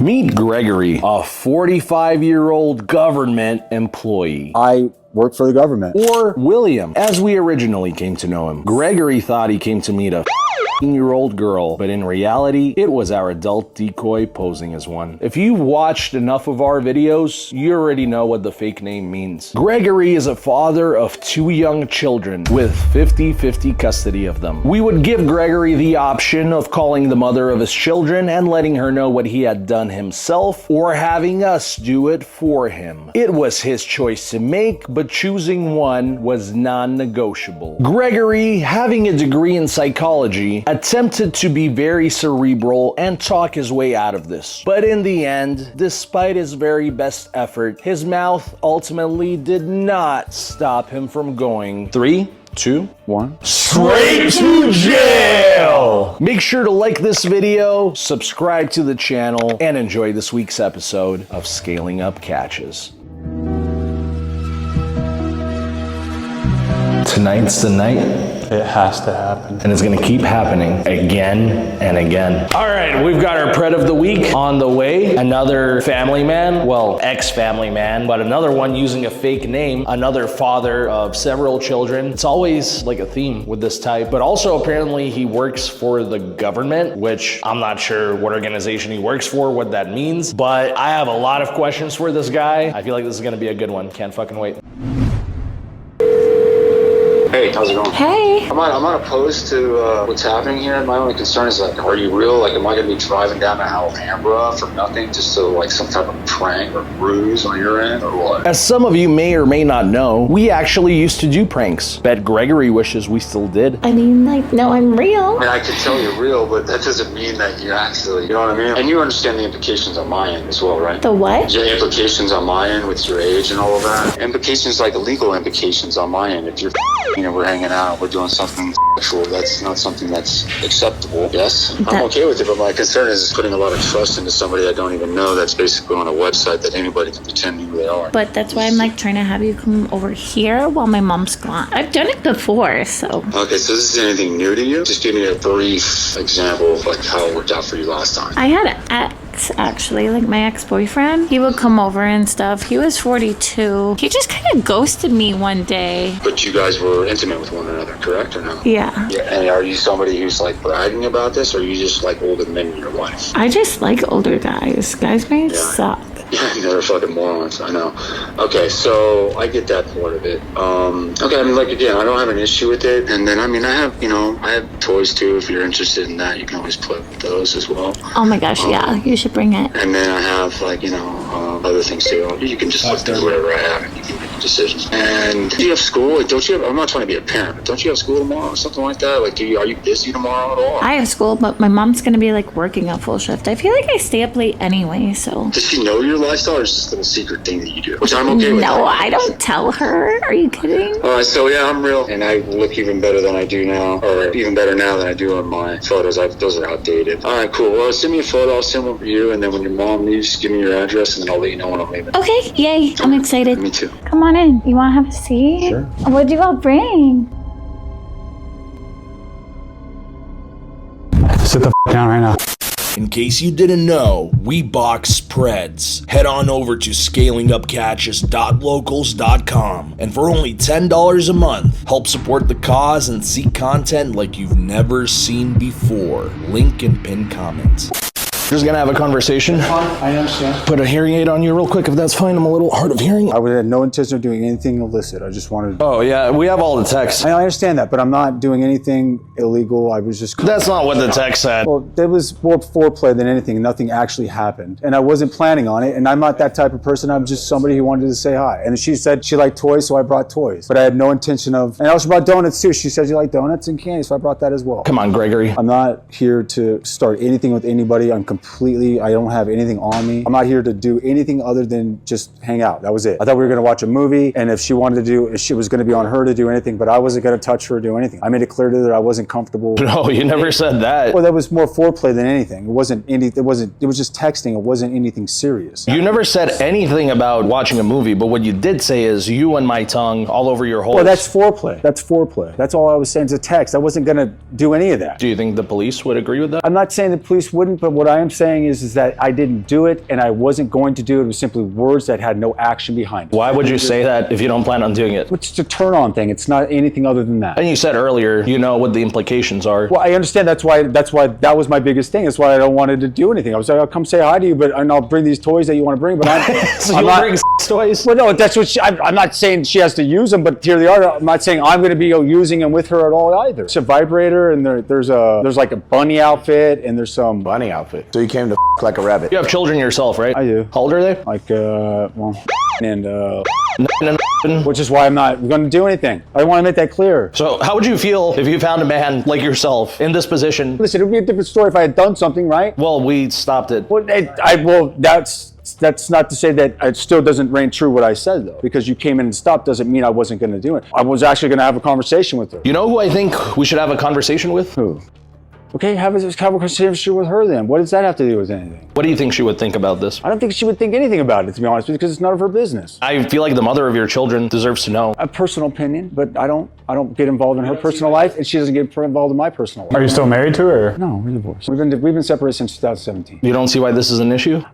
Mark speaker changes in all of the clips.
Speaker 1: Meet Gregory, a 45-year-old government employee.
Speaker 2: I work for the government.
Speaker 1: Or William, as we originally came to know him. Gregory thought he came to meet a 15-year-old girl, but in reality, it was our adult decoy posing as one. If you've watched enough of our videos, you already know what the fake name means. Gregory is a father of 2 young children with 50-50 custody of them. We would give Gregory the option of calling the mother of his children and letting her know what he had done himself, or having us do it for him. It was his choice to make, but choosing one was non-negotiable. Gregory, having a degree in psychology, attempted to be very cerebral and talk his way out of this. But in the end, despite his very best effort, his mouth ultimately did not stop him from going 3, 2, 1, straight to jail! Make sure to like this video, subscribe to the channel, and enjoy this week's episode of Scaling Up Catches. Tonight's the night.
Speaker 2: It has to happen.
Speaker 1: And it's gonna keep happening again and again. All right, we've got our PRED of the week on the way. Another family man, well, ex-family man, but another one using a fake name, another father of several children. It's always like a theme with this type, but also apparently he works for the government, which I'm not sure what organization he works for, what that means, but I have a lot of questions for this guy. I feel like this is gonna be a good one. Can't fucking wait.
Speaker 3: Hey, how's it going?
Speaker 4: Hey.
Speaker 3: I'm not opposed to what's happening here. My only concern is, like, are you real? Like, am I going to be driving down to Alhambra for nothing, just so, like, some type of prank or ruse on your end, or what?
Speaker 1: As some of you may or may not know, we actually used to do pranks. Bet Gregory wishes we still did.
Speaker 4: I mean, like, no, I'm real.
Speaker 3: I mean, I can tell you're real, but that doesn't mean that you actually, you know what I mean? And you understand the implications on my end as well, right?
Speaker 4: The what?
Speaker 3: The implications on my end with your age and all of that. Implications, like legal implications on my end. If you're, we're hanging out, we're doing something sexual, that's not something that's acceptable. Yes, I'm okay with it, but my concern is putting a lot of trust into somebody I don't even know, that's basically on a website that anybody can pretend who they are.
Speaker 4: But that's why I'm like trying to have you come over here while my mom's gone. I've done it before, so.
Speaker 3: Okay, so this is anything new to you? Just give me a brief example of like how it worked out for you last time.
Speaker 4: I had an ex, actually, like my ex-boyfriend. He would come over and stuff. He was 42. He just kind of ghosted me one day.
Speaker 3: But you guys were intimate with one another, correct or no?
Speaker 4: Yeah.
Speaker 3: And are you somebody who's like bragging about this, or are you just like older men in your life?
Speaker 4: I just like older guys. Guys may suck.
Speaker 3: Yeah, they're fucking morons, I know. Okay, so I get that part of it. Okay, I mean, like, again, I don't have an issue with it. And then, I mean, I have toys too. If you're interested in that, you can always play with those as well.
Speaker 4: Oh my gosh, yeah, you should bring it.
Speaker 3: And then I have, like, other things too. You can just look through whatever I have and you can make decisions. And do you have school? Like, don't you have, I'm not trying to be a parent, but don't you have school tomorrow or something like that? Like, are you busy tomorrow at all?
Speaker 4: I have school, but my mom's gonna be like working a full shift. I feel like I stay up late anyway, so.
Speaker 3: Does she know your lifestyle, or is this a little secret thing that you do? Which I'm okay with.
Speaker 4: No, I don't tell her. Are you kidding?
Speaker 3: Alright, so yeah, I'm real. And I look even better than I do now, or even better now than I do on my photos. Those are outdated. Alright, cool. Well, send me a photo, I'll send one for you, and then when your mom leaves, give me your address, and then I'll let you know when I'm leaving.
Speaker 4: Okay, yay. I'm excited.
Speaker 3: Me too.
Speaker 4: Come on in. You want to have a seat?
Speaker 2: Sure.
Speaker 4: What'd you all bring?
Speaker 2: Sit the f down right now.
Speaker 1: In case you didn't know, we box PREDs. Head on over to scalingupcatches.locals.com, and for only $10 a month, help support the cause and see content like you've never seen before. Link in pinned comments. Just gonna have a conversation.
Speaker 2: I understand.
Speaker 1: Put a hearing aid on you real quick if that's fine. I'm a little hard of hearing.
Speaker 2: I would have no intention of doing anything illicit. I just wanted.
Speaker 1: Oh yeah, we have all the text.
Speaker 2: I understand that, but I'm not doing anything illegal. I was just.
Speaker 1: That's not what the text said.
Speaker 2: Well, there was more foreplay than anything. Nothing actually happened, and I wasn't planning on it. And I'm not that type of person. I'm just somebody who wanted to say hi. And she said she liked toys, so I brought toys. But I had no intention of. And I also brought donuts too. She said you like donuts and candy, so I brought that as well.
Speaker 1: Come on, Gregory.
Speaker 2: I'm not here to start anything with anybody. I don't have anything on me. I'm not here to do anything other than just hang out. That was it. I thought we were going to watch a movie, and if she wanted to do, if she was going to be on her to do anything, but I wasn't going to touch her or do anything. I made it clear to her that I wasn't comfortable.
Speaker 1: No, you never said that.
Speaker 2: Well, that was more foreplay than anything. It was just texting. It wasn't anything serious.
Speaker 1: You never said anything about watching a movie, but what you did say is you and my tongue all over your whole.
Speaker 2: Well, that's foreplay. That's foreplay. That's all I was saying. It's a text. I wasn't going to do any of that.
Speaker 1: Do you think the police would agree with that?
Speaker 2: I'm not saying the police wouldn't, but what I am I'm saying is that I didn't do it and I wasn't going to do it. It was simply words that had no action behind it.
Speaker 1: Why would you say that if you don't plan on doing it?
Speaker 2: It's a turn on thing. It's not anything other than that.
Speaker 1: And you said earlier, you know what the implications are.
Speaker 2: Well, I understand. That's why that was my biggest thing. That's why I don't wanted to do anything. I was like, I'll come say hi to you, and I'll bring these toys that you want to bring. But
Speaker 1: So you'll bring toys?
Speaker 2: Well, no, that's what I'm not saying she has to use them, but here they are. I'm not saying I'm going to be using them with her at all either. It's a vibrator, and there's like a bunny outfit, and there's some
Speaker 5: bunny outfit. So you came to like a rabbit.
Speaker 1: You have children yourself, right?
Speaker 2: I do.
Speaker 1: How old are they?
Speaker 2: Like which is why I'm not going to do anything. I want to make that clear.
Speaker 1: So how would you feel if you found a man like yourself in this position?
Speaker 2: Listen, it would be a different story if I had done something, right?
Speaker 1: Well, we stopped it.
Speaker 2: Well, that's not to say that it still doesn't reign true what I said, though. Because you came in and stopped doesn't mean I wasn't going to do it. I was actually going to have a conversation with her.
Speaker 1: You know who I think we should have a conversation with?
Speaker 2: Who? Okay, have a conversation with her then. What does that have to do with anything?
Speaker 1: What do you think she would think about this?
Speaker 2: I don't think she would think anything about it, to be honest with you, because it's none of her business.
Speaker 1: I feel like the mother of your children deserves to know.
Speaker 2: A personal opinion, but I don't get involved in her personal life, and she doesn't get involved in my personal life.
Speaker 6: Are you still married to her?
Speaker 2: No, we're divorced. We've been separated since 2017.
Speaker 1: You don't see why this is an issue?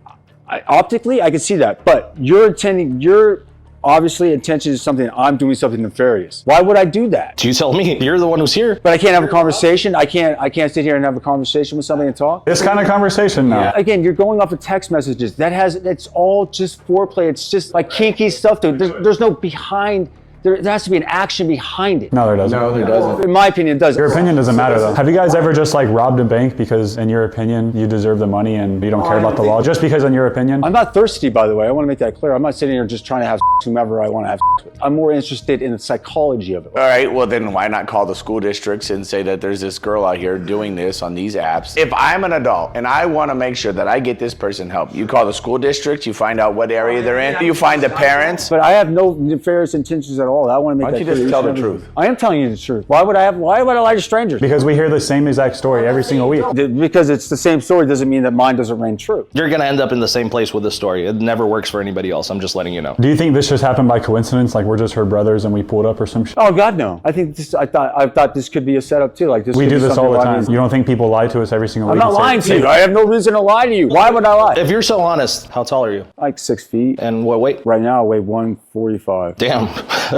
Speaker 2: Optically, I can see that, but your obviously intention is something, I'm doing something nefarious. Why would I do that?
Speaker 1: You tell me. You're the one who's here.
Speaker 2: But I can't have a conversation. I can't sit here and have a conversation with somebody and talk.
Speaker 6: This kind of conversation now.
Speaker 2: Again, you're going off of text messages. It's all just foreplay. It's just like kinky stuff. There's no behind. There has to be an action behind it.
Speaker 6: No, there doesn't.
Speaker 5: No, there doesn't.
Speaker 2: In my opinion, it doesn't.
Speaker 6: Your opinion doesn't matter though. Have you guys ever just like robbed a bank because in your opinion you deserve the money and you don't care about the law? Just because in your opinion?
Speaker 2: I'm not thirsty, by the way. I want to make that clear. I'm not sitting here just trying to have whomever I want to have with. I'm more interested in the psychology of it.
Speaker 5: All right, well then why not call the school districts and say that there's this girl out here doing this on these apps? If I'm an adult and I want to make sure that I get this person help, you call the school district, you find out what area they're in, you find the parents.
Speaker 2: But I have no nefarious intentions at all. I want to make that clear.
Speaker 5: Tell the truth.
Speaker 2: I am telling you the truth. Why would I lie to strangers?
Speaker 6: Because we hear the same exact story every single week.
Speaker 2: Because it's the same story doesn't mean that mine doesn't reign true.
Speaker 1: You're going to end up in the same place with this story. It never works for anybody else. I'm just letting you know.
Speaker 6: Do you think this just happened by coincidence? Like we're just her brothers and we pulled up or some shit?
Speaker 2: Oh God, no. I thought this could be a setup too. Like this.
Speaker 6: We do this all the time. You don't think people lie to us every single week?
Speaker 2: I'm not lying to you. I have no reason to lie to you. Why would I lie?
Speaker 1: If you're so honest, how tall are you?
Speaker 2: Like 6 feet.
Speaker 1: And what weight?
Speaker 2: Right now I weigh 145.
Speaker 1: Damn.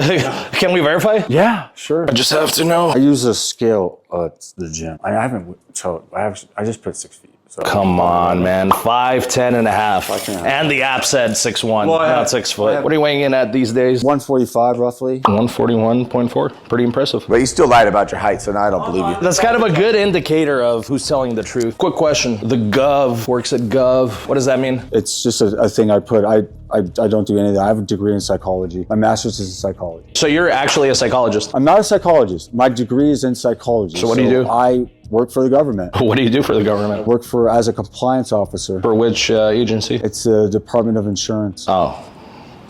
Speaker 1: Can we verify?
Speaker 2: Yeah, sure.
Speaker 1: I just have to know.
Speaker 2: I use a scale at the gym. I just put 6 feet. So.
Speaker 1: Come on, man. 5'10" and a half. And the app said 6'1", not 6 foot. What are you weighing in at these days?
Speaker 2: 145 roughly.
Speaker 1: 141.4. Pretty impressive.
Speaker 5: But you still lied about your height, so now I don't believe you.
Speaker 1: That's kind of a good indicator of who's telling the truth. Quick question. The Gov works at Gov. What does that mean?
Speaker 2: It's just a thing I put. I don't do anything. I have a degree in psychology. My master's is in psychology.
Speaker 1: So you're actually a psychologist?
Speaker 2: I'm not a psychologist. My degree is in psychology.
Speaker 1: So what do you do?
Speaker 2: I work for the government.
Speaker 1: What do you do for the government?
Speaker 2: I work as a compliance officer.
Speaker 1: For which agency?
Speaker 2: It's the Department of Insurance.
Speaker 1: Oh.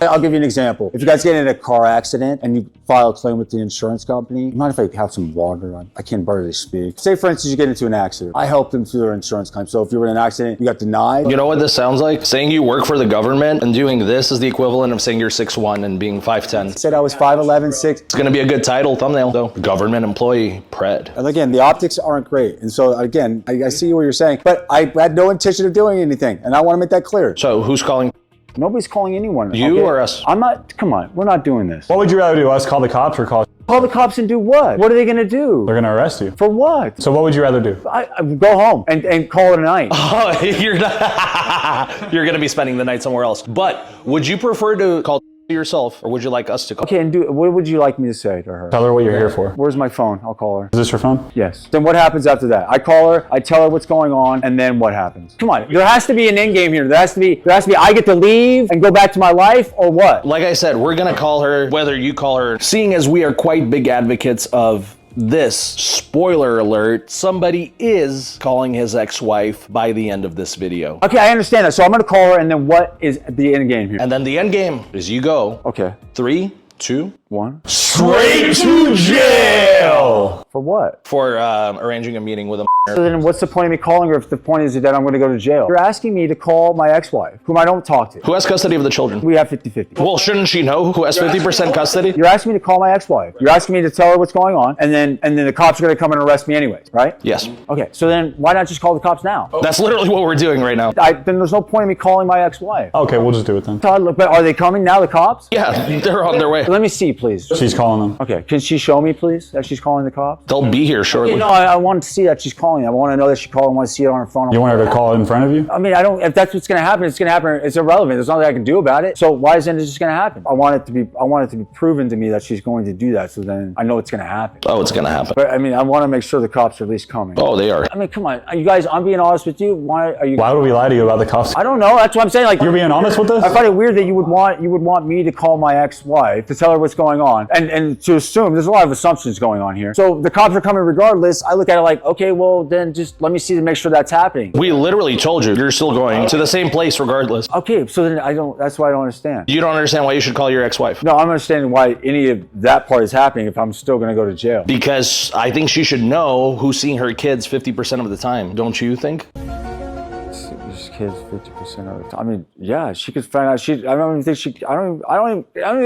Speaker 2: I'll give you an example. If you guys get in a car accident and you file a claim with the insurance company, you mind if I have some water on? I can't barely speak. Say, for instance, you get into an accident. I help them through their insurance claim. So if you were in an accident, you got denied.
Speaker 1: You know what this sounds like? Saying you work for the government and doing this is the equivalent of saying you're 6'1" and being 5'10".
Speaker 2: Said I was 5'11", 6.
Speaker 1: It's going to be a good title, thumbnail, though. Government employee, PRED.
Speaker 2: And again, the optics aren't great. And so again, I see what you're saying, but I had no intention of doing anything. And I want to make that clear.
Speaker 1: So who's calling?
Speaker 2: Nobody's calling anyone.
Speaker 1: You or us?
Speaker 2: I'm not, come on, we're not doing this.
Speaker 6: What would you rather do? Us call the cops or call
Speaker 2: the cops and do what? What are they going to do?
Speaker 6: They're going to arrest you.
Speaker 2: For what?
Speaker 6: So what would you rather do?
Speaker 2: I go home and call it a night.
Speaker 1: Oh, you're going to be spending the night somewhere else. But would you prefer to call yourself or would you like us to call?
Speaker 2: Okay, and what would you like me to say to her?
Speaker 6: Tell her what you're here for.
Speaker 2: Where's my phone? I'll call her.
Speaker 6: Is this your phone?
Speaker 2: Yes. Then what happens after that? I call her, I tell her what's going on, and then what happens? Come on, there has to be an end game here. There has to be I get to leave and go back to my life, or what?
Speaker 1: Like I said, we're going to call her, whether you call her, seeing as we are quite big advocates of this, spoiler alert, somebody is calling his ex-wife by the end of this video.
Speaker 2: Okay, I understand that. So I'm going to call her, and then what is the end game here?
Speaker 1: And then the end game is you go.
Speaker 2: Okay.
Speaker 1: 3, 2,
Speaker 2: 1.
Speaker 1: Straight to jail!
Speaker 2: For For what?
Speaker 1: For arranging a meeting with a
Speaker 2: So then what's the point of me calling her if the point is that I'm going to go to jail? You're asking me to call my ex-wife, whom I don't talk to.
Speaker 1: Who has custody of the children?
Speaker 2: We have 50-50.
Speaker 1: Well, shouldn't she know who has 50% custody?
Speaker 2: You're asking me to call my ex-wife. You're asking me to tell her what's going on, and then the cops are going to come and arrest me anyways, right?
Speaker 1: Yes.
Speaker 2: Okay, so then why not just call the cops now?
Speaker 1: That's literally what we're doing right now.
Speaker 2: Then there's no point in me calling my ex-wife.
Speaker 6: Okay, we'll just do it then.
Speaker 2: Todd, look, but are they coming now, the cops?
Speaker 1: Yeah, they're on their way.
Speaker 2: Let me see, please.
Speaker 6: She's calling them.
Speaker 2: Okay, can she show me, please, that she's calling the cops?
Speaker 1: They'll be here shortly.
Speaker 2: No, I want to see that she's calling. I want to know that she called. I want to see it on her phone.
Speaker 6: You want her to call in front of you?
Speaker 2: I mean, I don't. If that's what's going to happen, it's going to happen. It's irrelevant. There's nothing I can do about it. So why isn't it just going to happen? I want it to be proven to me that she's going to do that. So then I know it's going to happen.
Speaker 1: Oh, it's gonna happen.
Speaker 2: But I mean, I want to make sure the cops are at least coming.
Speaker 1: Oh, they are.
Speaker 2: I mean, come on, you guys. I'm being honest with you. Why are you?
Speaker 6: Why would we lie to you about the cops?
Speaker 2: I don't know. That's what I'm saying. Like
Speaker 6: You're being honest with us?
Speaker 2: I find it weird that you would want me to call my ex-wife to tell her what's going on, and to assume there's a lot of assumptions going on here. So the cops are coming regardless. I look at it like, okay, well then just let me see to make sure that's happening.
Speaker 1: We literally told you you're still going to the same place regardless.
Speaker 2: Okay, so then I don't. That's why I don't understand.
Speaker 1: You don't understand why you should call your ex-wife.
Speaker 2: No, I'm understanding why any of that part is happening if I'm still going to go to jail.
Speaker 1: Because I think she should know who's seeing her kids 50% of the time. Don't you think?
Speaker 2: These kids 50% of the time. I mean, yeah, she could find out. I don't even think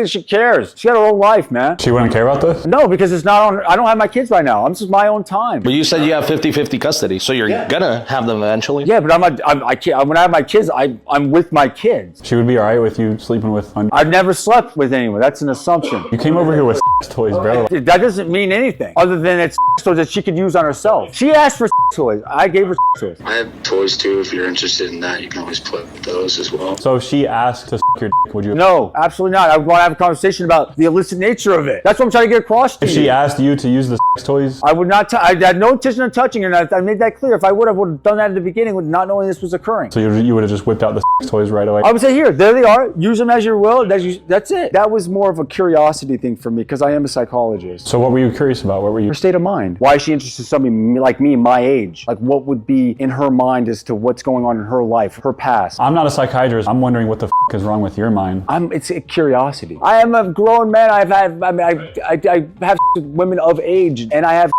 Speaker 2: she cares. She got her own life, man.
Speaker 6: She wouldn't care about this?
Speaker 2: No, because it's not on. I don't have my kids right now. This is my own time.
Speaker 1: But you said you have 50-50 custody, so you're gonna have them eventually.
Speaker 2: Yeah, but I can't. When I have my kids, I'm with my kids.
Speaker 6: She would be all right with you sleeping with.
Speaker 2: I've never slept with anyone. That's an assumption.
Speaker 6: You came over here with toys, bro.
Speaker 2: That doesn't mean anything other than it's toys that she could use on herself. She asked for toys. I gave her toys.
Speaker 3: I have toys too. If you're interested in that, you can always play with those as well.
Speaker 6: So if she asked to your dick, would you?
Speaker 2: No, absolutely not. I want to have a conversation about the illicit nature of it. That's what I'm trying to get across to
Speaker 6: If
Speaker 2: you.
Speaker 6: she asked you to use the toys,
Speaker 2: I would not. I had no intention of touching her, and I made that clear. If I would have done that at the beginning, with not knowing this was occurring.
Speaker 6: so you would have just whipped out the toys right away.
Speaker 2: I would say, here, there they are. Use them as you will. That's it. That was more of a curiosity thing for me because I am a psychologist.
Speaker 6: So what were you curious about? What were you?
Speaker 2: Her state of mind. Why is she interested in somebody like me, my age? Like, what would be in her mind as to what's going on in her life, her past?
Speaker 6: I'm not a psychiatrist. I'm wondering what the is wrong with your mind.
Speaker 2: It's a curiosity. I am a grown man. I have women of age, and I have.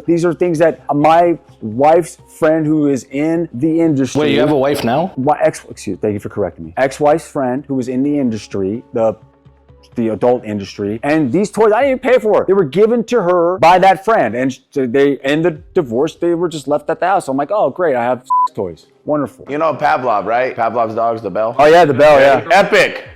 Speaker 2: These are things that my wife's friend who is in the industry.
Speaker 1: Wait, you have a wife now?
Speaker 2: Thank you for correcting me. Ex-wife's friend who was in the industry, the adult industry, and these toys I didn't even pay for. They were given to her by that friend, and they in the divorce they were just left at the house. So I'm like, oh great, I have toys. Wonderful.
Speaker 5: You know Pavlov, right? Pavlov's dog's the bell.
Speaker 2: Oh yeah, the bell, yeah.
Speaker 5: Epic.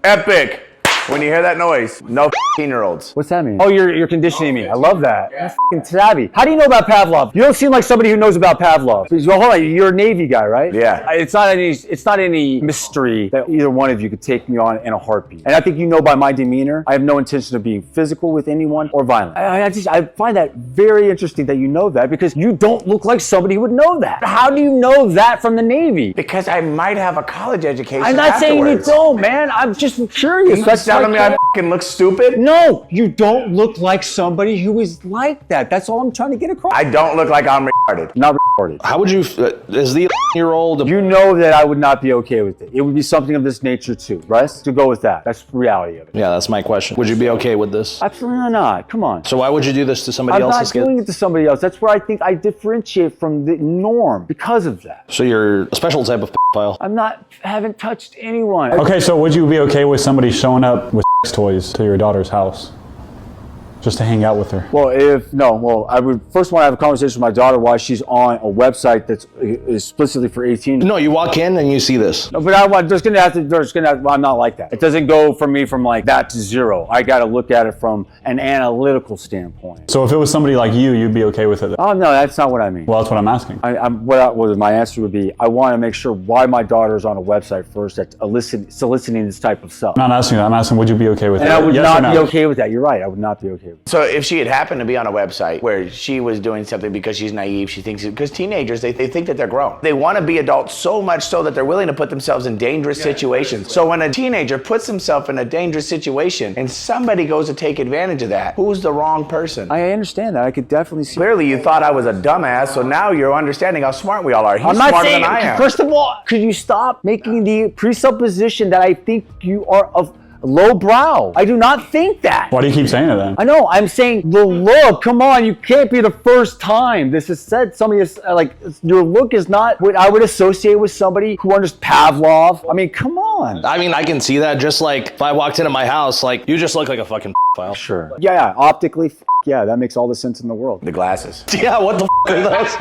Speaker 5: Epic. When you hear that noise, no 15-year-olds.
Speaker 2: What's that mean? Oh, you're conditioning me. I love that. You're f***ing savvy. How do you know about Pavlov? You don't seem like somebody who knows about Pavlov. Hold on, you're a Navy guy, right?
Speaker 5: Yeah.
Speaker 2: It's not any mystery that either one of you could take me on in a heartbeat. And I think you know by my demeanor, I have no intention of being physical with anyone or violent. I find that very interesting that you know that because you don't look like somebody who would know that. How do you know that from the Navy?
Speaker 5: Because I might have a college education.
Speaker 2: I'm not saying you don't, man. I'm just curious.
Speaker 5: That's telling me I fucking look stupid?
Speaker 2: No, you don't look like somebody who is like that. That's all I'm trying to get across.
Speaker 5: I don't look like I'm retarded.
Speaker 2: Not retarded.
Speaker 1: How would you, is the year-old?
Speaker 2: You know that I would not be okay with it. It would be something of this nature too, right? To go with that. That's the reality of it.
Speaker 1: Yeah, that's my question. Would you be okay with this?
Speaker 2: Absolutely not. Come on.
Speaker 1: So why would you do this to somebody else's kid?
Speaker 2: I'm not doing it to somebody else. That's where I think I differentiate from the norm because of that.
Speaker 1: So you're a special type of pedophile.
Speaker 2: Haven't touched anyone.
Speaker 6: Okay, so would you be okay with somebody showing up with toys to your daughter's house just to hang out with her?
Speaker 2: Well, I would first want to have a conversation with my daughter while she's on a website that's explicitly for 18.
Speaker 1: No, you walk in and you see this.
Speaker 2: No, but I'm not like that. It doesn't go from me from like that to zero. I got to look at it from an analytical standpoint.
Speaker 6: So if it was somebody like you, you'd be okay with it?
Speaker 2: Oh no, that's not what I mean.
Speaker 6: Well, that's what I'm asking.
Speaker 2: My answer would be, I want to make sure why my daughter's on a website first that's soliciting this type of stuff.
Speaker 6: I'm not asking that. I'm asking, would you be okay with it?
Speaker 2: And I would not be okay with that. You're right. I would not be okay with it.
Speaker 5: So if she had happened to be on a website where she was doing something because she's naive, she thinks, because teenagers, they think that they're grown. They want to be adults so much so that they're willing to put themselves in dangerous situations. So when a teenager puts himself in a dangerous situation and somebody goes to take advantage of that, who's the wrong person?
Speaker 2: I understand that. I could definitely see.
Speaker 5: Clearly you thought I was a dumbass, so now you're understanding how smart we all are. He's smarter than I am.
Speaker 2: First of all, could you stop making the presupposition that I think you are of lowbrow. I do not think that.
Speaker 6: Why do you keep saying it then?
Speaker 2: I know, I'm saying the look, come on, you can't be the first time. This is said, somebody is like, your look is not what I would associate with somebody who understands Pavlov. I mean, come on.
Speaker 1: I mean, I can see that. Just like if I walked into my house, like you just look like a fucking file.
Speaker 2: Sure. Yeah, optically, yeah, that makes all the sense in the world.
Speaker 5: The glasses.
Speaker 1: Yeah, what the are those?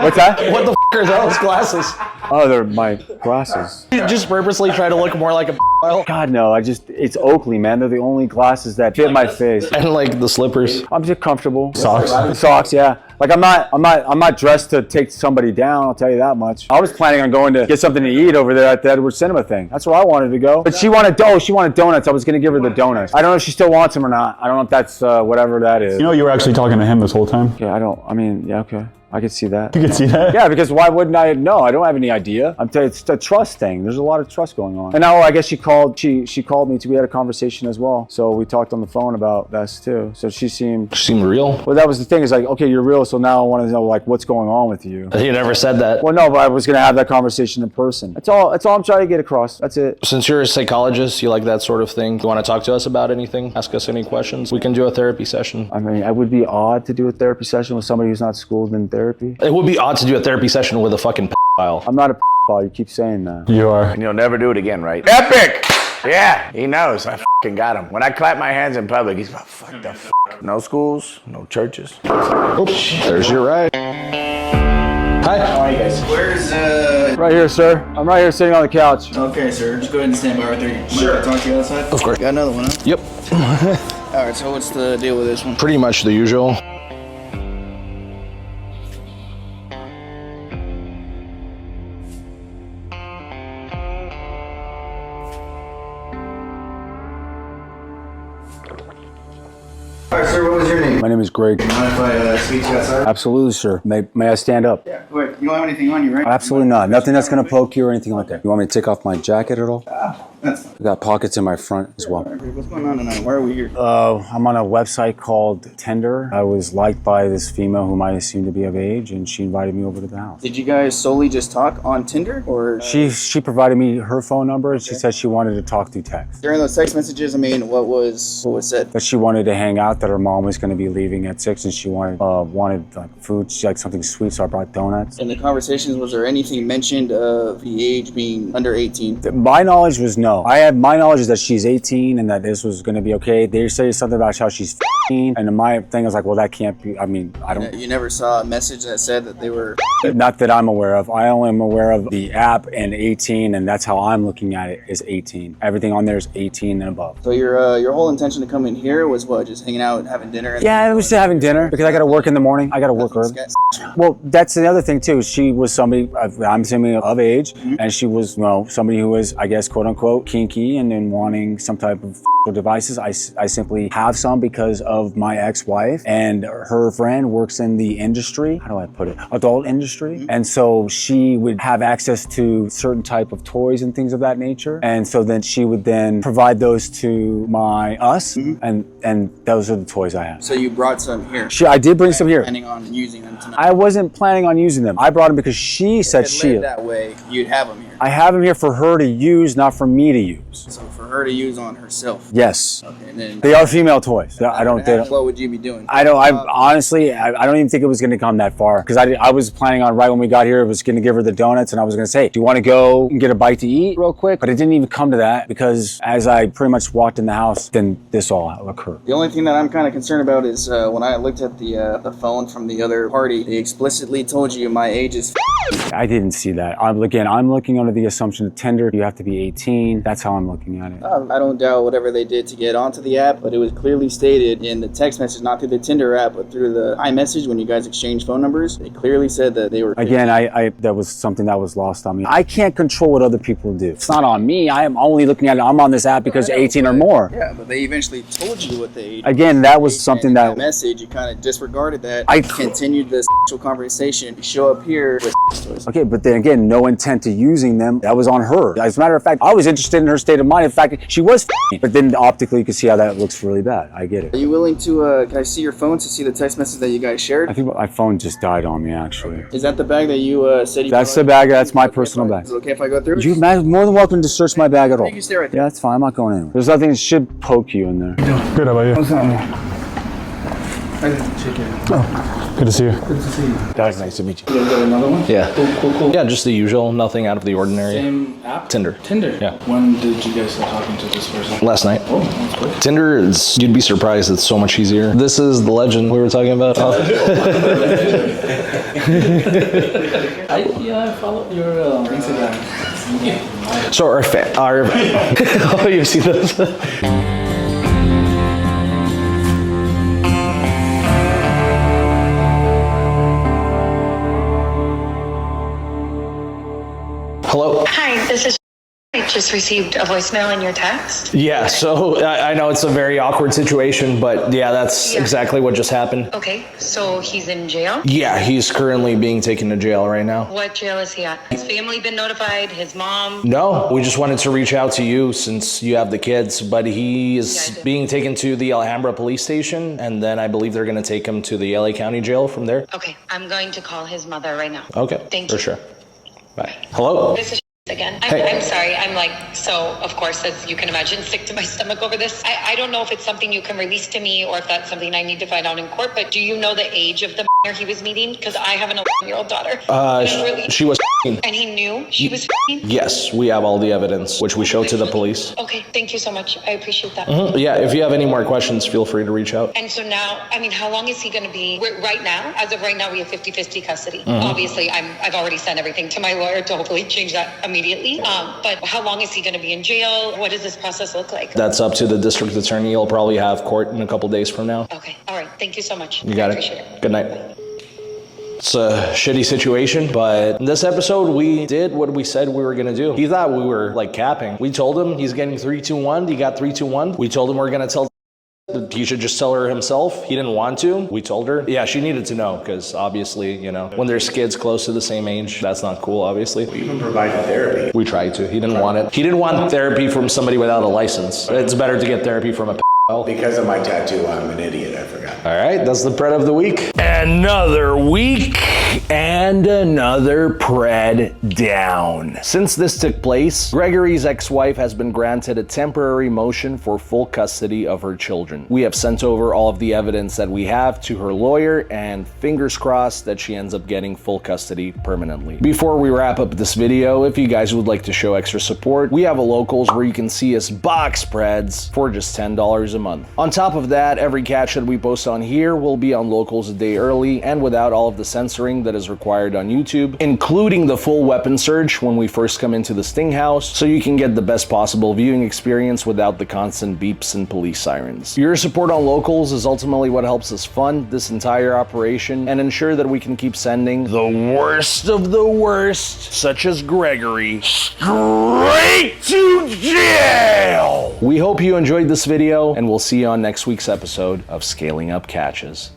Speaker 2: What's that?
Speaker 1: What the are those glasses?
Speaker 2: Oh, they're my glasses.
Speaker 1: You just purposely try to look more like a file?
Speaker 2: God, no, it's Oakley, man. They're the only glasses that fit my face.
Speaker 1: And like the slippers.
Speaker 2: I'm just comfortable.
Speaker 6: Socks?
Speaker 2: Socks, yeah. Like I'm not dressed to take somebody down, I'll tell you that much. I was planning on going to get something to eat over there at the Edward Cinema thing. That's where I wanted to go. But she wanted donuts. I was gonna give her the donuts. I don't know if she still wants them or not. I don't know if that's whatever that is.
Speaker 6: You know, you were actually talking to him this whole time.
Speaker 2: Yeah, okay. I could see that.
Speaker 6: You could see that?
Speaker 2: Yeah, because why wouldn't I? No, I don't have any idea. I'm telling you, it's a trust thing. There's a lot of trust going on. And now I guess she called me. We had a conversation as well. So we talked on the phone about this too. So she seemed
Speaker 1: real.
Speaker 2: Well, that was the thing. Is like, okay, you're real. So now I want to know like what's going on with you.
Speaker 1: You never said that.
Speaker 2: Well, no, but I was gonna have that conversation in person. That's all I'm trying to get across. That's it.
Speaker 1: Since you're a psychologist, you like that sort of thing. You want to talk to us about anything? Ask us any questions. We can do a therapy session.
Speaker 2: I mean, it would be odd to do a therapy session with somebody who's not schooled in therapy.
Speaker 1: It would be odd to do a therapy session with a fucking file.
Speaker 2: I'm not a ball. You keep saying that.
Speaker 6: You are.
Speaker 5: And you'll never do it again, right? Epic! Yeah, he knows. I fucking got him. When I clap my hands in public, he's like, fuck the fuck. No schools, no churches.
Speaker 1: Oops, there's your ride. Hi.
Speaker 7: How are you guys? Where's
Speaker 2: Right here, sir. I'm right here sitting on the couch.
Speaker 7: Okay, sir. Just go ahead and stand by right there. Sure. Talk to you outside.
Speaker 1: Of course.
Speaker 7: Got another one, huh?
Speaker 1: Yep.
Speaker 7: All right. So what's the deal with this one?
Speaker 1: Pretty much the usual.
Speaker 7: All right, sir. What was your name?
Speaker 2: My name is Greg.
Speaker 7: Mind if I speak to you outside?
Speaker 2: Absolutely, sir. May I stand up?
Speaker 7: Yeah. Wait. You don't have anything on you, right?
Speaker 2: Absolutely not. Nothing that's gonna poke you or anything like that. You want me to take off my jacket at all?
Speaker 7: That's not.
Speaker 2: I got pockets in my front as well.
Speaker 7: What's going on tonight? Why are we here?
Speaker 2: I'm on a website called Tinder. I was liked by this female whom I assumed to be of age, and she invited me over to the house.
Speaker 7: Did you guys solely just talk on Tinder, or
Speaker 2: She provided me her phone number, and she said she wanted to talk through text.
Speaker 7: during those text messages? I mean, what was said?
Speaker 2: That she wanted to hang out. That her mom was going to be leaving at 6, and she wanted like food. She liked something sweet, so I brought donuts.
Speaker 7: In the conversations, was there anything mentioned of the age being under 18?
Speaker 2: My knowledge was no. My knowledge is that she's 18 and that this was going to be okay. They say something about how she's 15, and my thing was like, well, that can't be. I mean, I don't.
Speaker 7: You never saw a message that said that they were.
Speaker 2: Not that I'm aware of. I only am aware of the app and 18, and that's how I'm looking at it, is 18. Everything on there is 18 and above.
Speaker 7: So your whole intention to come in here was what? Just hanging out and having dinner?
Speaker 2: Yeah, it was just having dinner because I got to work in the morning. I got to work early. Well, that's the other thing too. She was somebody, I'm assuming, of age, and she was, somebody who was, I guess, quote unquote, kinky and then wanting some type of devices. I simply have some because of my ex-wife, and her friend works in the industry. How do I put it? Adult industry. And so she would have access to certain type of toys and things of that nature. And so then she would then provide those to us, and those are the toys I have.
Speaker 7: So you brought some here?
Speaker 2: I did bring some here.
Speaker 7: Planning on using them tonight?
Speaker 2: I wasn't planning on using them. I brought them because she said
Speaker 7: that way, you'd have them here.
Speaker 2: I have them here for her to use, not for me to use.
Speaker 7: So for her to use on herself.
Speaker 2: Yes.
Speaker 7: Okay, and then
Speaker 2: They are female toys.
Speaker 7: what would you be doing?
Speaker 2: Honestly, I don't even think it was going to come that far, because I was planning on, right when we got here, I was going to give her the donuts, and I was going to say, do you want to go and get a bite to eat real quick? But it didn't even come to that, because as I pretty much walked in the house, then this all occurred.
Speaker 7: The only thing that I'm kind of concerned about is when I looked at the phone from the other party, they explicitly told you my age is.
Speaker 2: I didn't see that. I'm looking under the assumption that Tinder, you have to be 18. That's how I'm looking at it.
Speaker 7: I don't doubt whatever they did to get onto the app, but it was clearly stated in the text message, not through the Tinder app, but through the iMessage when you guys exchanged phone numbers. They clearly said that they were 15.
Speaker 2: Again, that was something that was lost on me. I can't control what other people do. It's not on me. I am only looking at it. I'm on this app because 18 or more.
Speaker 7: Yeah, but they eventually told you what the age.
Speaker 2: Again, that was something
Speaker 7: and in
Speaker 2: that
Speaker 7: message, you kind of disregarded that. I continued the sexual conversation. You show up here with toys.
Speaker 2: Okay, but then again, no intent to using them. That was on her. As a matter of fact, I was interested in her state of mind. In fact, fact, she was f***ing, but then optically you can see how that looks really bad. I get it.
Speaker 7: Are you willing to, can I see your phone to see the text message that you guys shared?
Speaker 2: I think my phone just died on me, actually.
Speaker 7: Is that the bag that you said you
Speaker 2: That's the bag. That's my personal bag.
Speaker 7: Is it okay if I go through?
Speaker 2: You're more than welcome to search my bag at all.
Speaker 7: You can stay right there.
Speaker 2: Yeah, that's fine. I'm not going anywhere. There's nothing that should poke you in there.
Speaker 6: Good, how about you?
Speaker 7: I didn't check it.
Speaker 6: Oh, good to see you.
Speaker 7: Good to see you.
Speaker 5: Doug, nice to meet you.
Speaker 7: You guys got another one?
Speaker 1: Yeah.
Speaker 7: Cool.
Speaker 1: Yeah, just the usual, nothing out of the ordinary.
Speaker 7: Same app?
Speaker 1: Tinder.
Speaker 7: Tinder?
Speaker 1: Yeah.
Speaker 7: When did you guys start talking to this person?
Speaker 1: Last night.
Speaker 7: Oh, that's quick.
Speaker 1: Tinder is, you'd be surprised, it's so much easier. This is the legend we were talking about.
Speaker 7: I follow your Instagram.
Speaker 1: So our oh, you see this? Hello?
Speaker 8: Hi, this is. I just received a voicemail in your text.
Speaker 1: Yeah, so I know it's a very awkward situation, but yeah, that's
Speaker 8: Yeah.
Speaker 1: exactly what just happened.
Speaker 8: Okay, so he's in jail?
Speaker 1: Yeah, he's currently being taken to jail right now.
Speaker 8: What jail is he at? His family been notified? His mom?
Speaker 1: No, we just wanted to reach out to you since you have the kids, but he is
Speaker 8: Yeah, I do.
Speaker 1: being taken to the Alhambra police station, and then I believe they're going to take him to the LA County jail from there.
Speaker 8: Okay, I'm going to call his mother right now.
Speaker 1: Okay,
Speaker 8: Thank
Speaker 1: for
Speaker 8: you.
Speaker 1: sure. Bye. Hello?
Speaker 8: This is again.
Speaker 1: Hey.
Speaker 8: I'm sorry. I'm like, so, of course, as you can imagine, sick to my stomach over this. I don't know if it's something you can release to me or if that's something I need to find out in court, but do you know the age of the he was meeting? Because I have an 11-year-old daughter. And I'm really-
Speaker 1: She was
Speaker 8: And he knew she was
Speaker 1: Yes, we have all the evidence, which we showed to the police.
Speaker 8: Okay, thank you so much. I appreciate that.
Speaker 1: Yeah, if you have any more questions, feel free to reach out.
Speaker 8: And so now, I mean, how long is he going to be? Right now, as of right now, we have 50-50 custody. Obviously, I've already sent everything to my lawyer to hopefully change that immediately. But how long is he going to be in jail? What does this process look like?
Speaker 1: That's up to the district attorney. You'll probably have court in a couple days from now.
Speaker 8: Okay, all right. Thank you so much.
Speaker 1: You got
Speaker 8: I appreciate it.
Speaker 1: Good night. It's a shitty situation, but in this episode, we did what we said we were going to do. He thought we were like capping. We told him he's getting 3-2-1. He got 3-2-1. We told him we're going to tell he should just tell her himself. He didn't want to. We told her. Yeah, she needed to know because obviously, you know, when there's kids close to the same age, that's not cool, obviously.
Speaker 5: We even provided therapy.
Speaker 1: We tried to. He didn't want it. He didn't want therapy from somebody without a license. It's better to get therapy from a
Speaker 5: Because of my tattoo, I'm an idiot. I forgot.
Speaker 1: All right, that's the PRED of the week. Another week and another PRED down. Since this took place, Gregory's ex-wife has been granted a temporary motion for full custody of her children. We have sent over all of the evidence that we have to her lawyer, and fingers crossed that she ends up getting full custody permanently. Before we wrap up this video, if you guys would like to show extra support, we have a locals where you can see us box PREDs for just $10 a month. On top of that, every catch that we post on here will be on locals a day early and without all of the censoring that is required on YouTube, including the full weapon search when we first come into the Sting House, so you can get the best possible viewing experience without the constant beeps and police sirens. Your support on locals is ultimately what helps us fund this entire operation and ensure that we can keep sending the worst of the worst, such as Gregory, straight to jail! We hope you enjoyed this video, and we'll see you on next week's episode of Scaling Up Catches.